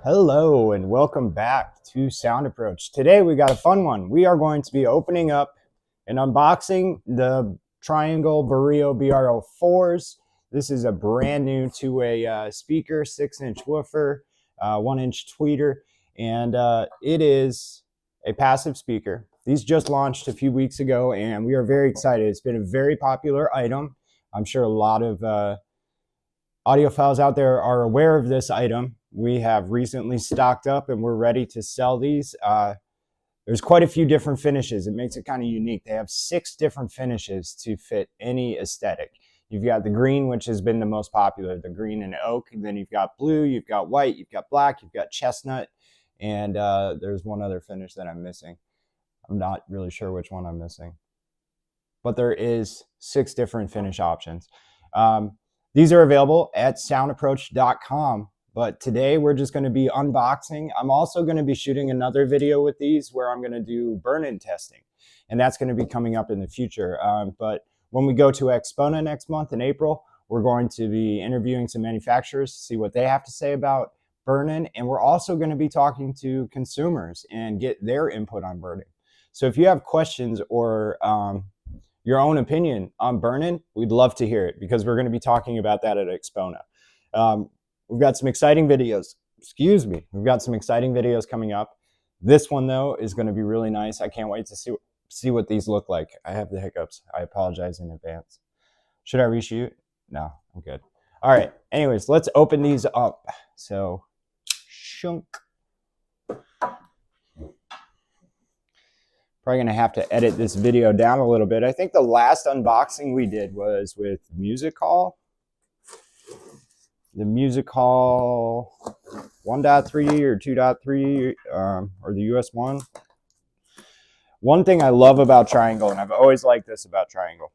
Hello and welcome back to Sound Approach. Today we got a fun one. We are going to be opening up and unboxing the Triangle Borea BR04s. This is a brand new two-way speaker, 6-inch woofer, 1-inch tweeter, and it is a passive speaker. These just launched a few weeks ago and we are very excited. It's been a very popular item. I'm sure a lot of audiophiles out there are aware of this item. We have recently stocked up and we're ready to sell these. There's quite a few different finishes. It makes it kind of unique. They have 6 different finishes to fit any aesthetic. You've got the green, which has been the most popular, the green and oak. And then you've got blue, you've got white, you've got black, you've got chestnut. And there's one other finish that I'm missing. I'm not really sure which one I'm missing. But there is 6 different finish options. These are available at soundapproach.com. But today we're just going to be unboxing. I'm also going to be shooting another video with these where I'm going to do burn-in testing. And that's going to be coming up in the future. But when we go to Expona next month in April, we're going to be interviewing some manufacturers to see what they have to say about burn-in. And we're also going to be talking to consumers and get their input on burn-in. So if you have questions or your own opinion on burn-in, we'd love to hear it because we're going to be talking about that at Expona. We've got some exciting videos. We've got some exciting videos coming up. This one, though, is going to be really nice. I can't wait to see what these look like. I have the hiccups. I apologize in advance. Should I reshoot? No, I'm good. All right. Anyways, let's open these up. So, shunk. Probably going to have to edit this video down a little bit. I think the last unboxing we did was with Music Hall. The Music Hall 1.3 or 2.3 or the US 1. One thing I love about Triangle, and I've always liked this about Triangle,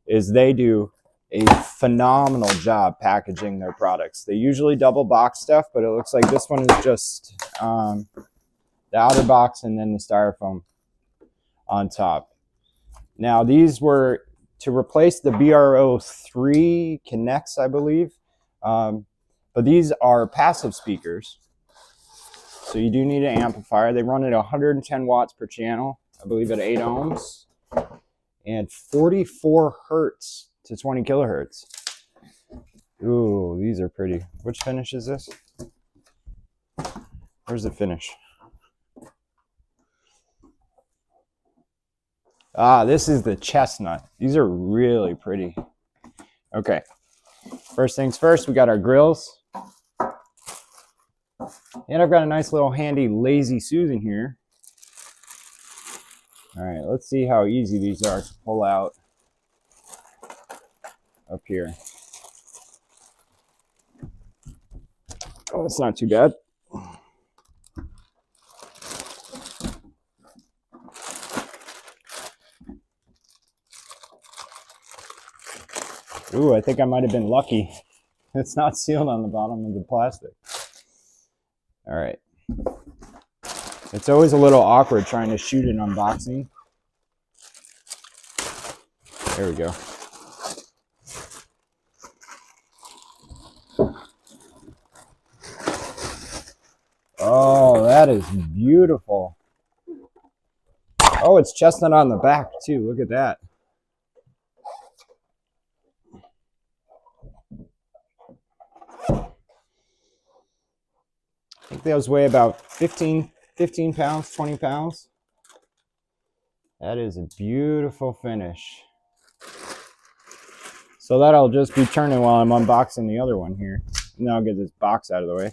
is they do a phenomenal job packaging their products. They usually double box stuff, but it looks like this one is just the outer box and then the styrofoam on top. Now these were to replace the BR03 Connects, I believe. But these are passive speakers, so you do need an amplifier. They run at 110 watts per channel, I believe at 8 ohms, and 44 hertz to 20 kilohertz. Ooh, these are pretty. Which finish is this? Where's the finish? This is the chestnut. These are really pretty. Okay. First things first, we got our grills. And I've got a nice little handy Lazy Susan here. All right, let's see how easy these are to pull out up here. Oh, that's not too bad. Ooh, I think I might have been lucky. It's not sealed on the bottom of the plastic. All right. It's always a little awkward trying to shoot an unboxing. There we go. Oh, that is beautiful. Oh, it's chestnut on the back too. Look at that. I think those weigh about 15 pounds, 20 pounds. That is a beautiful finish. So that'll just be turning while I'm unboxing the other one here. And then I'll get this box out of the way.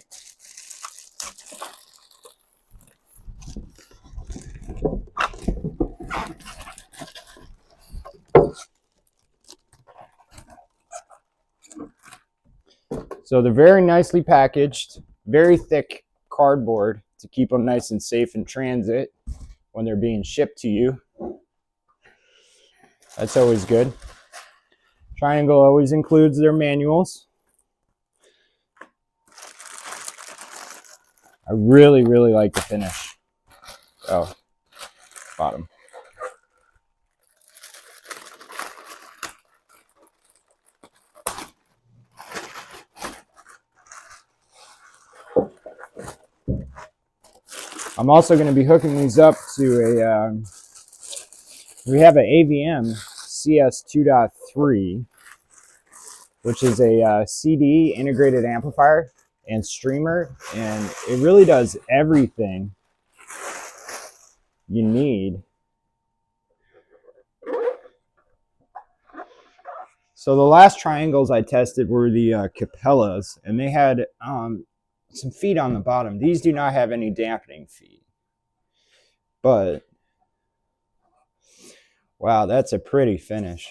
So they're very nicely packaged, very thick cardboard to keep them nice and safe in transit when they're being shipped to you. That's always good. Triangle always includes their manuals. I really, really like the finish. Oh, bottom. I'm also going to be hooking these up to a, we have an AVM CS 2.3, which is a CD integrated amplifier and streamer, and it really does everything you need. So the last triangles I tested were the Capellas, and they had some feet on the bottom. These do not have any dampening feet, but wow, that's a pretty finish.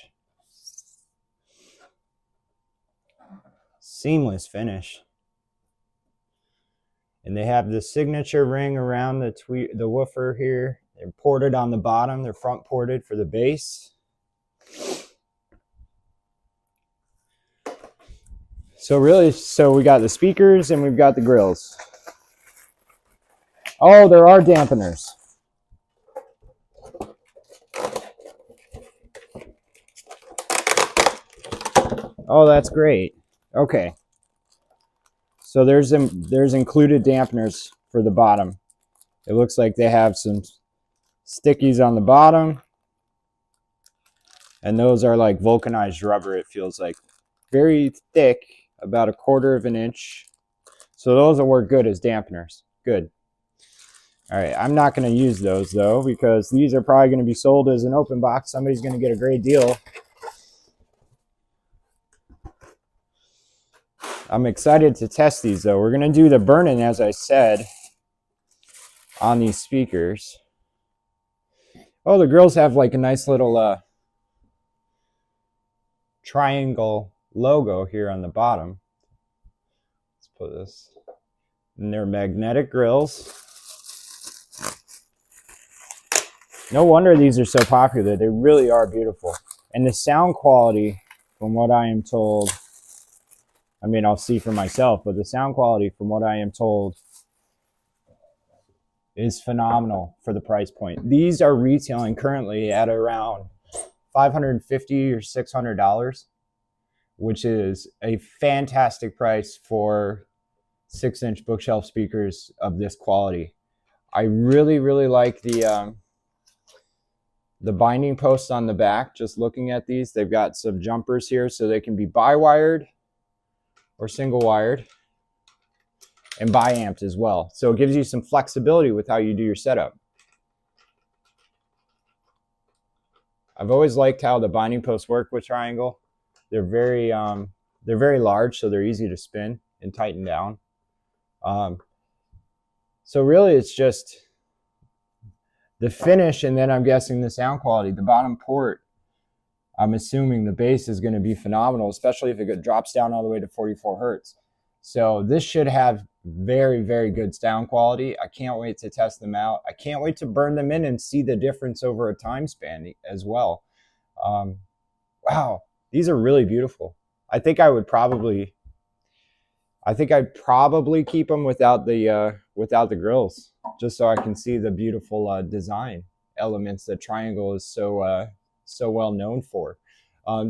Seamless finish. And they have the signature ring around the woofer here. They're ported on the bottom. They're front ported for the bass. So we got the speakers and we've got the grills. Oh, there are dampeners. Oh, that's great. Okay. So there's included dampeners for the bottom. It looks like they have some stickies on the bottom. And those are like vulcanized rubber, it feels like. Very thick, about 1/4 inch. So those will work good as dampeners. Good. All right, I'm not going to use those though, because these are probably going to be sold as an open box. Somebody's going to get a great deal. I'm excited to test these though. We're going to do the burn-in, as I said, on these speakers. Oh, the grills have like a nice little triangle logo here on the bottom. Let's put this. And they're magnetic grills. No wonder these are so popular. They really are beautiful. And the sound quality, from what I am told, I mean, I'll see for myself, but the sound quality, from what I am told, is phenomenal for the price point. These are retailing currently at around $550 or $600, which is a fantastic price for 6-inch bookshelf speakers of this quality. I really, really like the binding posts on the back. Just looking at these, they've got some jumpers here so they can be bi-wired or single wired, and bi-amped as well. So it gives you some flexibility with how you do your setup. I've always liked how the binding posts work with Triangle. They're very large, so they're easy to spin and tighten down. So really it's just the finish, and then I'm guessing the sound quality. The bottom port, I'm assuming the bass is going to be phenomenal, especially if it drops down all the way to 44 hertz. So this should have very, very good sound quality. I can't wait to test them out. I can't wait to burn them in and see the difference over a time span as well. Wow, these are really beautiful. I'd probably keep them without the grills, just so I can see the beautiful design elements that Triangle is so well known for.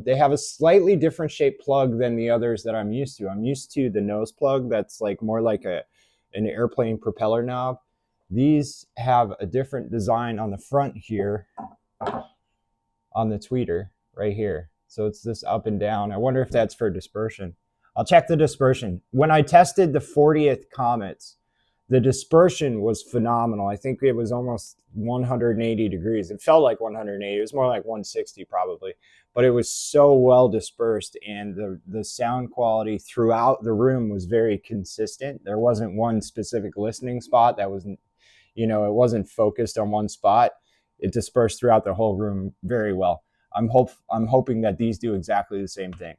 They have a slightly different shaped plug than the others that I'm used to. I'm used to the nose plug that's like more like an airplane propeller knob. These have a different design on the front here, on the tweeter right here. So it's this up and down. I wonder if that's for dispersion. I'll check the dispersion. When I tested the 40th Comets, the dispersion was phenomenal. I think it was almost 180 degrees. It felt like 180. It was more like 160 probably. But it was so well dispersed, and the sound quality throughout the room was very consistent. There wasn't one specific listening spot that wasn't, it wasn't focused on one spot. It dispersed throughout the whole room very well. I'm hoping that these do exactly the same thing.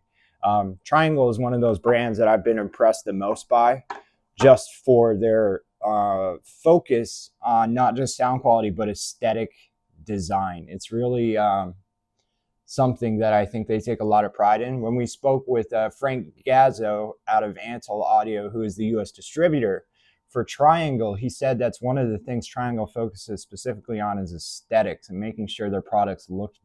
Triangle is one of those brands that I've been impressed the most by, just for their focus on not just sound quality, but aesthetic design. It's really something that I think they take a lot of pride in. When we spoke with Frank Gazzo out of Antle Audio, who is the US distributor for Triangle, he said that's one of the things Triangle focuses specifically on is aesthetics and making sure their products look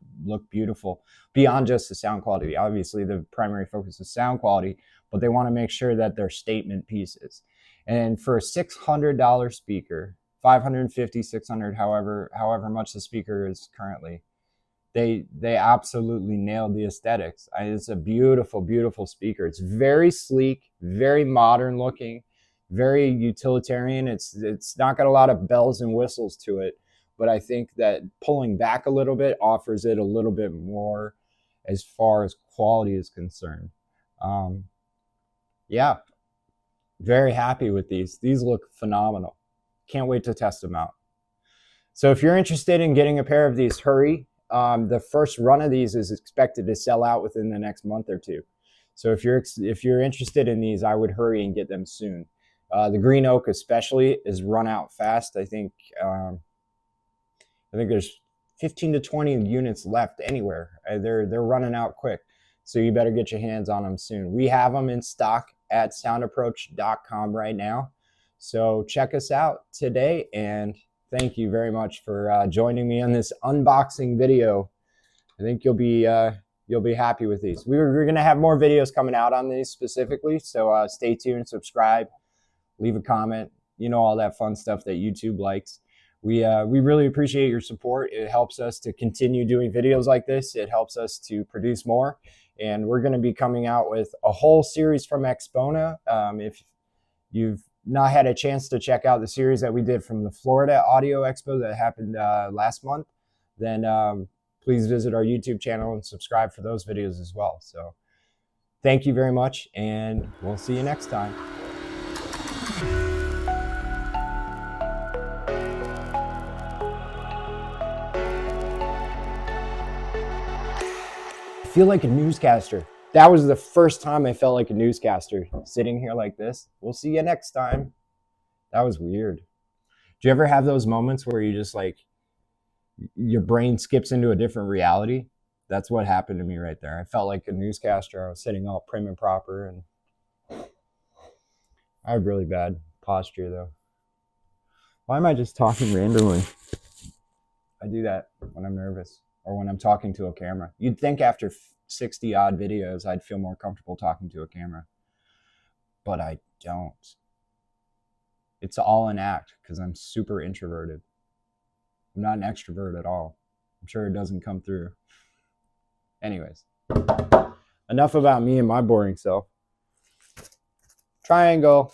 beautiful beyond just the sound quality. Obviously, the primary focus is sound quality, but they want to make sure that they're statement pieces. And for a $600 speaker, 550, 600, however much the speaker is currently. They absolutely nailed the aesthetics. It's a beautiful, beautiful speaker. It's very sleek, very modern looking, very utilitarian. It's not got a lot of bells and whistles to it, but I think that pulling back a little bit offers it a little bit more as far as quality is concerned. Yeah, very happy with these. These look phenomenal. Can't wait to test them out. So if you're interested in getting a pair of these, hurry. The first run of these is expected to sell out within the next month or two. So if you're interested in these, I would hurry and get them soon. The green oak especially is run out fast. I think there's 15 to 20 units left anywhere. They're running out quick. So you better get your hands on them soon. We have them in stock at soundapproach.com right now. So check us out today, and thank you very much for joining me on this unboxing video. I think you'll be happy with these. We're going to have more videos coming out on these specifically, so stay tuned, subscribe, leave a comment, all that fun stuff that YouTube likes. We really appreciate your support. It helps us to continue doing videos like this. It helps us to produce more, and we're going to be coming out with a whole series from Expona. If you've not had a chance to check out the series that we did from the Florida Audio Expo that happened last month, then please visit our YouTube channel and subscribe for those videos as well. So thank you very much, and we'll see you next time. I feel like a newscaster. That was the first time I felt like a newscaster, sitting here like this. We'll see you next time. That was weird. Do you ever have those moments where you just your brain skips into a different reality? That's what happened to me right there. I felt like a newscaster. I was sitting all prim and proper, and I have really bad posture though. Why am I just talking randomly? I do that when I'm nervous or when I'm talking to a camera. You'd think after 60 odd videos I'd feel more comfortable talking to a camera, but I don't. It's all an act because I'm super introverted. I'm not an extrovert at all. I'm sure it doesn't come through. Anyways, enough about me and my boring self. Triangle.